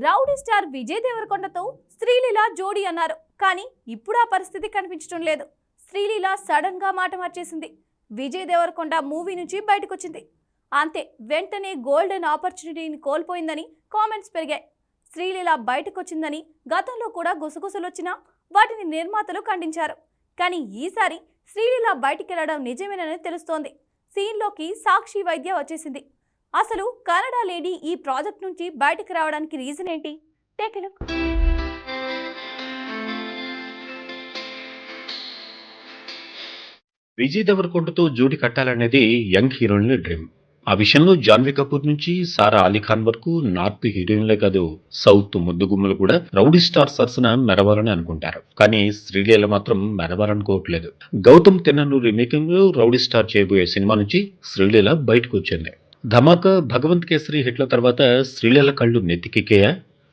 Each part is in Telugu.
రౌడీ స్టార్ విజయ్ దేవరకొండతో శ్రీలీల జోడీ అన్నారు. కానీ ఇప్పుడు ఆ పరిస్థితి కనిపించడం లేదు. శ్రీలీల సడన్ గా మాట మార్చేసింది. విజయ్ దేవరకొండ మూవీ నుంచి బయటకొచ్చింది. అంతే, వెంటనే గోల్డెన్ ఆపర్చునిటీని కోల్పోయిందని కామెంట్స్ పెరిగాయి. శ్రీలీల బయటకొచ్చిందని గతంలో కూడా గుసగుసలొచ్చినా వాటిని నిర్మాతలు ఖండించారు. కానీ ఈసారి శ్రీలీల బయటికెళ్లడం నిజమేనని తెలుస్తోంది. సీన్లోకి సాక్షి వైద్య వచ్చేసింది. అసలు కన్నడ లేడీ ఈ ప్రాజెక్ట్ నుంచి బయటకు రావడానికి రీజన్ ఏంటి? Take a look. విజయ్ దేవరకొండతో జోడి కట్టాలనేది యంగ్ హీరోయిన్ల డ్రీమ్. ఆ విషయంలో జాన్వీ కపూర్ నుంచి సారా అలీ ఖాన్ వరకు నార్త్ హీరోయిన్లే కాదు, సౌత్ ముద్దుగుమ్మలు కూడా రౌడీ స్టార్ సరసన మెరవాలని అనుకుంటారు. కానీ శ్రీలీల మాత్రం మెరవాలనుకోవట్లేదు. గౌతమ్ తిన్ననూరి మేకింగ్ లో రౌడీ స్టార్ చేయబోయే సినిమా నుంచి శ్రీలీల బయటకు వచ్చింది. ధమాకా, భగవంత్ కేసరి హిట్ల తర్వాత శ్రీలీల కళ్ళు నెత్తికెక్కాయా?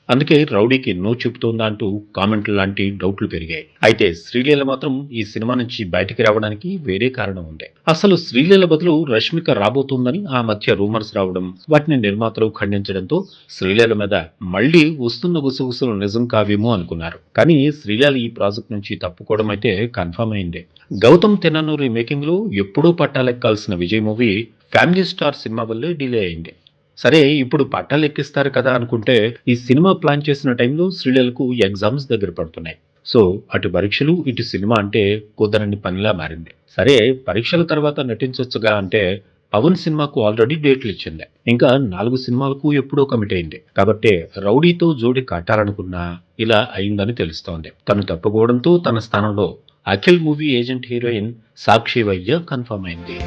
అందుకే రౌడీకి నో చెబుతోందా అంటూ కామెంట్లు లాంటి డౌట్లు పెరిగాయి. అయితే శ్రీలీల మాత్రం ఈ సినిమా నుంచి బయటికి రావడానికి వేరే కారణం ఉంది. అసలు శ్రీలీల బదులు రష్మిక రాబోతోందని ఆ మధ్య రూమర్స్ రావడం, వాటిని నిర్మాతలు ఖండించడంతో శ్రీలీల మీద మళ్లీ వస్తున్న గుసగుసలు నిజం కావేమో అనుకున్నారు. కానీ శ్రీలీల ఈ ప్రాజెక్ట్ నుంచి తప్పుకోవడం అయితే కన్ఫర్మ్ అయింది. గౌతమ్ తిన్ననూరి మేకింగ్ లో ఎప్పుడూ పట్టాలెక్కాల్సిన విజయ్ మూవీ ఫ్యామిలీ స్టార్ సినిమా వల్లే డిలే అయింది. సరే, ఇప్పుడు పట్టాలు ఎక్కిస్తారు కదా అనుకుంటే ఈ సినిమా ప్లాన్ చేసిన టైంలో శ్రీలీలకు ఎగ్జామ్స్ దగ్గర పడుతున్నాయి. సో అటు పరీక్షలు ఇటు సినిమా అంటే కుదరని పనిలా మారింది. సరే, పరీక్షల తర్వాత నటించొచ్చుగా అంటే పవన్ సినిమాకు ఆల్రెడీ డేట్లు ఇచ్చింది. ఇంకా 4 సినిమాలకు ఎప్పుడో కమిట్ అయింది. కాబట్టి రౌడీతో జోడి కట్టాలనుకున్నా ఇలా అయిందని తెలుస్తోంది. తను తప్పుకోవడంతో తన స్థానంలో అఖిల్ మూవీ ఏజెంట్ హీరోయిన్ సాక్షి వైద్య కన్ఫర్మ్ అయింది.